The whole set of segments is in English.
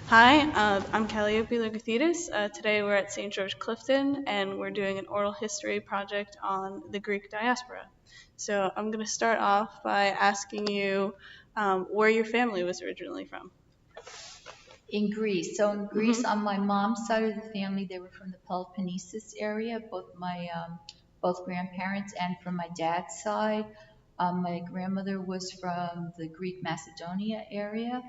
Hi, I'm Calliope Lugathidis. Today we're at St. George Clifton and we're doing an oral history project on the Greek diaspora. So I'm going to start off by asking you where your family was originally from. In Greece. So in Greece, Hmm. on my mom's side of the family, they were from the Peloponnesus area, both grandparents, and from my dad's side, my grandmother was from the Greek Macedonia area,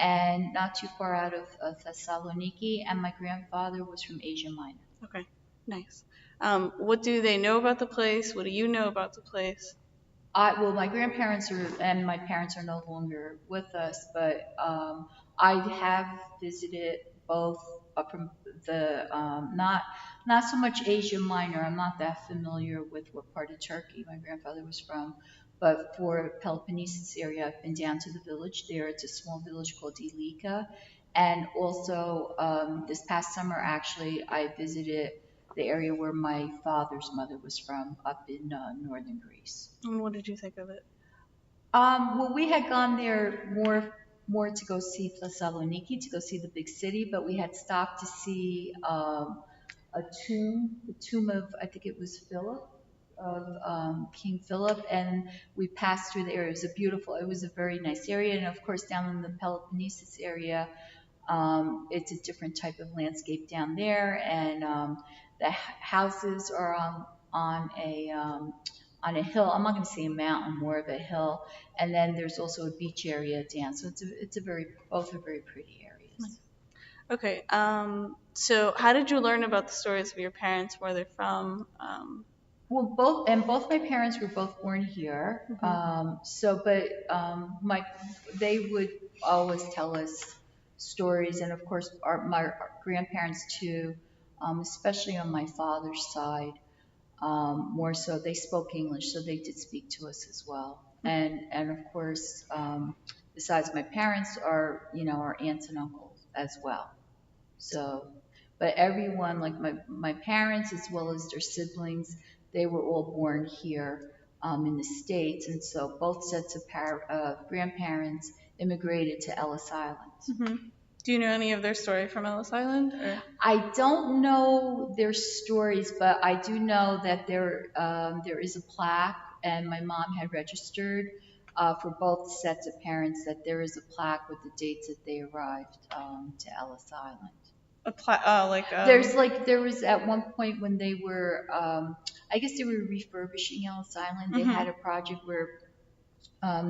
and not too far out of Thessaloniki, and my grandfather was from Asia Minor. Okay, nice. What do they know about the place? What do you know about the place? Well, my grandparents and my parents are no longer with us, but I have visited both from not so much Asia Minor. I'm not that familiar with what part of Turkey my grandfather was from, but for Peloponnesus area, I've been down to the village there. It's a small village called Ilika, and also this past summer, actually, I visited the area where my father's mother was from, up in northern Greece. And what did you think of it? Well, we had gone there more to go see Thessaloniki, to go see the big city, but we had stopped to see a tomb, the tomb of, I think it was Philip, of King Philip, and we passed through the area. It was a very nice area, and of course down in the Peloponnesus area, it's a different type of landscape down there, and the houses are on a hill. I'm not going to say a mountain, more of a hill, and then there's also a beach area down. So it's a very both are very pretty areas. Okay, so how did you learn about the stories of your parents, where they're from? Well, both my parents were both born here. Mhm. But they would always tell us stories, and of course our grandparents too, especially on my father's side. More so, they spoke English, so they did speak to us as well. And of course, besides my parents, are our aunts and uncles as well. So, but everyone, like my parents as well as their siblings, they were all born here in the States, and so both sets of grandparents immigrated to Ellis Island. Hmm. Do you know any of their story from Ellis Island? Or? I don't know their stories, but I do know that there is a plaque, and my mom had registered for both sets of parents that there is a plaque with the dates that they arrived to Ellis Island. There was at one point when they were, I guess they were refurbishing Ellis Island. They Hmm. had a project where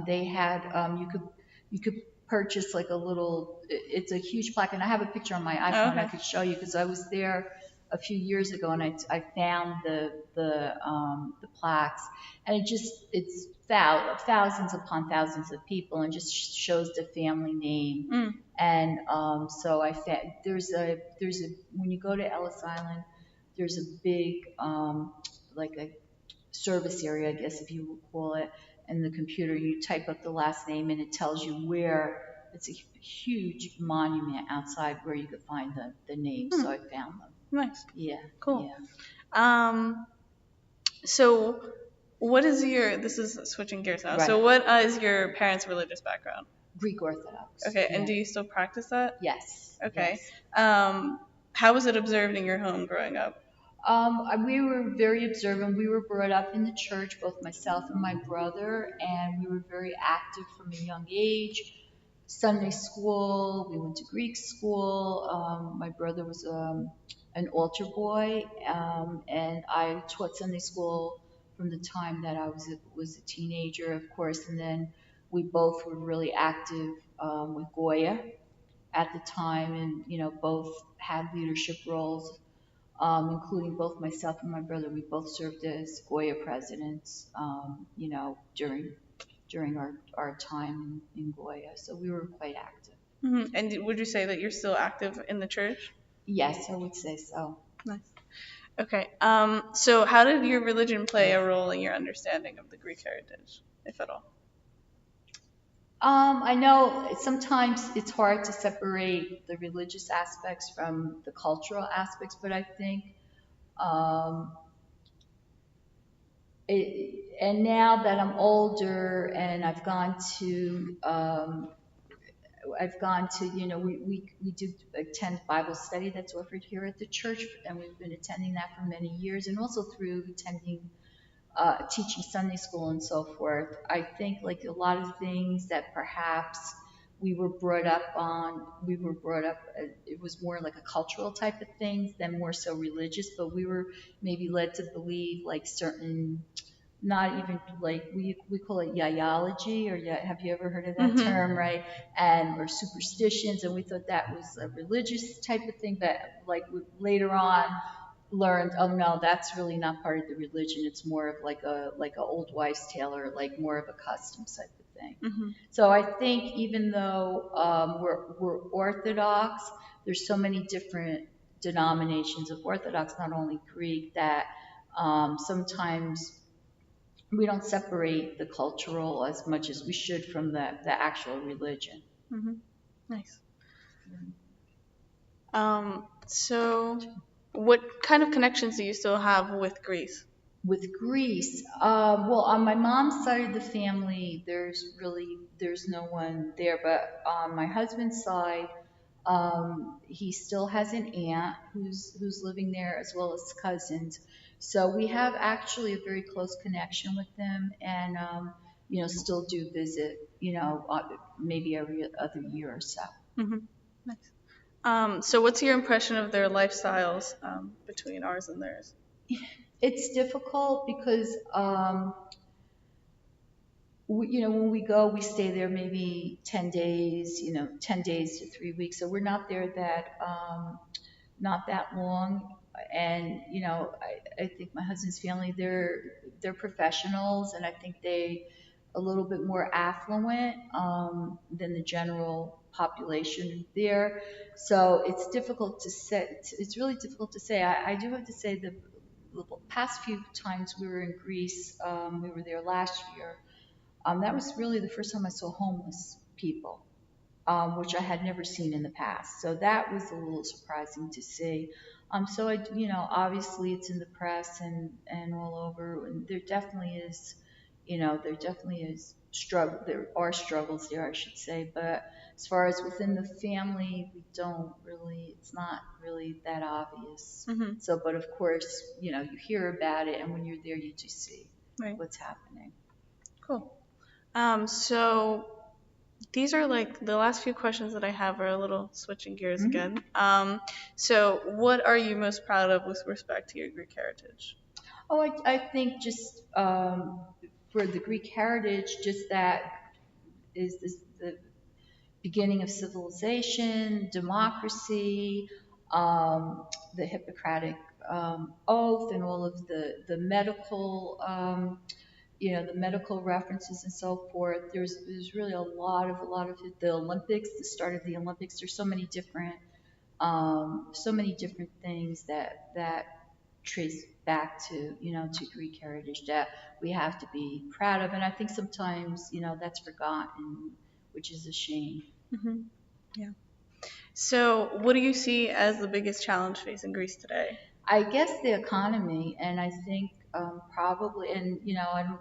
they had you could purchase like a little. It's a huge plaque, and I have a picture on my Oh, iPhone I okay. could show you because I was there a few years ago and I found the plaques, and it's thousands upon thousands of people and just shows the family name. Mm. And so I found there's a when you go to Ellis Island, there's a big like a service area, I guess if you would call it, and the computer, you type up the last name and it tells you where. It's a huge monument outside where you could find the names. So Hmm. I found them. Nice. Yeah, Cool. yeah. Um, so what is your, this is switching gears now. Right. So what is your parents' religious background? Greek Orthodox. Okay, and Yeah. do you still practice that? Yes. Okay. Yes. How was it observed in your home growing up? We were very observant. We were brought up in the church, both myself and my brother, and we were very active from a young age. Sunday school, we went to Greek school. My brother was an altar boy, and I taught Sunday school from the time that I was a teenager, of course. And then we both were really active with Goya at the time, and both had leadership roles, including both myself and my brother. We both served as Goya presidents, during our time in Goya. So we were quite active. Hmm. And would you say that you're still active in the church? Yes, I would say so. Nice. Okay. So how did your religion play a role in your understanding of the Greek heritage, if at all? I know sometimes it's hard to separate the religious aspects from the cultural aspects, but I think, um, and now that I'm older and I've gone to I've gone to, we do attend Bible study that's offered here at the church, and we've been attending that for many years, and also through attending teaching Sunday school and so forth. I think like a lot of things that perhaps we were brought up on, it was more like a cultural type of things than more so religious, but we were maybe led to believe like certain, not even like, we call it yayology, or have you ever heard of that term, right? And or superstitions, and we thought that was a religious type of thing, but like later on learned, oh no, that's really not part of the religion. It's more of like a old wives' tale, or like more of a custom type of thing. So I think even though we're Orthodox, there's so many different denominations of Orthodox, not only Greek, that sometimes we don't separate the cultural as much as we should from the actual religion. Nice. So what kind of connections do you still have with Greece? With Greece, well, on my mom's side of the family, there's no one there, but on my husband's side, he still has an aunt who's living there, as well as cousins. So we have actually a very close connection with them, and still do visit, maybe every other year or so. Nice. So what's your impression of their lifestyles between ours and theirs? It's difficult because, when we go, we stay there maybe 10 days, 10 days to 3 weeks. So we're not there not that long. And, I think my husband's family, they're professionals, and I think they a little bit more affluent than the general population there. So it's difficult to say. It's really difficult to say. I do have to say the past few times we were in Greece, we were there last year. That was really the first time I saw homeless people, which I had never seen in the past. So that was a little surprising to see. So obviously it's in the press and all over, and there definitely is struggle. There are struggles there, I should say. But as far as within the family, it's not really that obvious. So, but of course, you hear about it, and when you're there, you do see what's happening. Cool. So these are like the last few questions that I have are a little switching gears again. So what are you most proud of with respect to your Greek heritage? Oh, I think just for the Greek heritage, just that is the beginning of civilization, democracy, the Hippocratic oath, and all of the medical, the medical references and so forth. There's really a lot of the Olympics, the start of the Olympics. There's so many different things that trace back to to Greek heritage that we have to be proud of, and I think sometimes that's forgotten, which is a shame. Yeah. So what do you see as the biggest challenge facing Greece today? I guess the economy, and I think probably, and I'm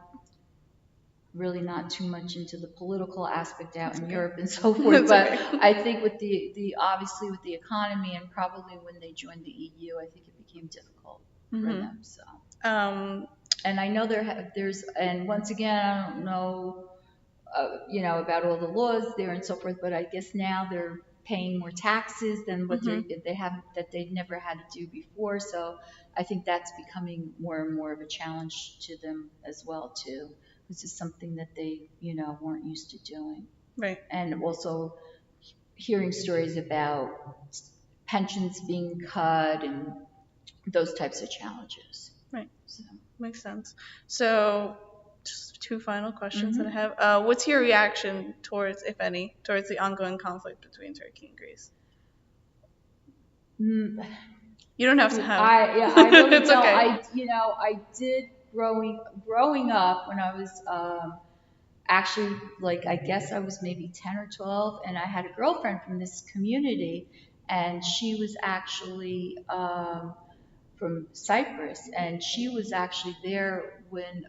really not too much into the political aspect out in Europe and so forth, but I think with the obviously with the economy, and probably when they joined the EU, I think it became difficult for them. So, and I know there's, and once again, I don't know, about all the laws there and so forth, but I guess now they're paying more taxes than what they've never had to do before. So I think that's becoming more and more of a challenge to them as well too. This is something that they, weren't used to doing. Right. And also hearing stories about pensions being cut and those types of challenges. Right. So. Makes sense. So just two final questions that I have. What's your reaction towards, if any, towards the ongoing conflict between Turkey and Greece? You don't have to have. I really it's don't. Okay. I did growing up when I was actually, like, I guess I was maybe 10 or 12, and I had a girlfriend from this community, and she was actually from Cyprus, and she was actually there when,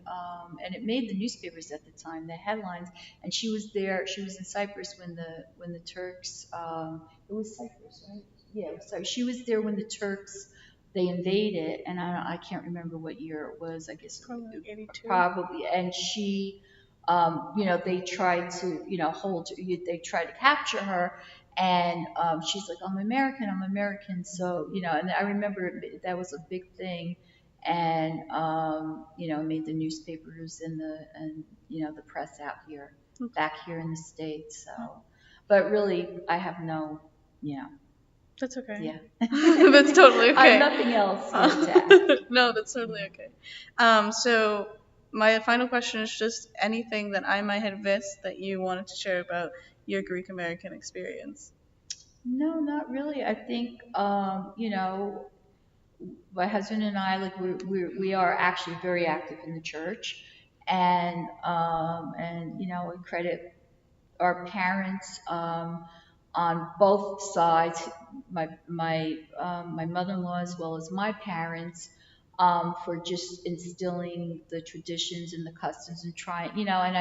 and it made the newspapers at the time, the headlines. And she was there. She was in Cyprus when the Turks. It was Cyprus, right? Yeah, it was Cyprus. She was there when the Turks they invaded, and I can't remember what year it was. I guess Probably 82. probably. And she, they tried to, they tried to capture her, and she's like, I'm American, I'm American. So, and I remember that was a big thing, and it made the newspapers and the press out here, back here in the States. So, but really, I have no, That's okay. yeah. That's totally I okay. have nothing else here to add. No, that's totally okay. So my final question is just anything that I might have missed that you wanted to share about your Greek American experience. No, not really. I think, my husband and I, like, we are actually very active in the church, and we credit our parents on both sides, my mother-in-law as well as my parents, for just instilling the traditions and the customs and trying, and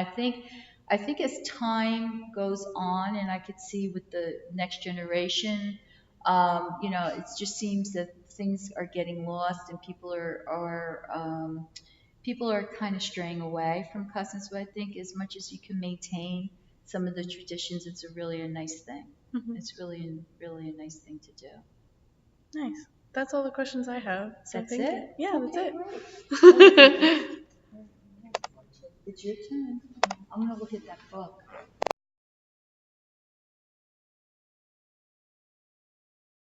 I think as time goes on, and I could see with the next generation, it just seems that things are getting lost, and people are kind of straying away from customs. But I think as much as you can maintain some of the traditions, it's really a nice thing. Mhm. It's really, really a nice thing to do. Nice. That's all the questions I have. So That's thank it? you. Yeah, that's Okay, it. great. It's your turn. I'm gonna look at that book.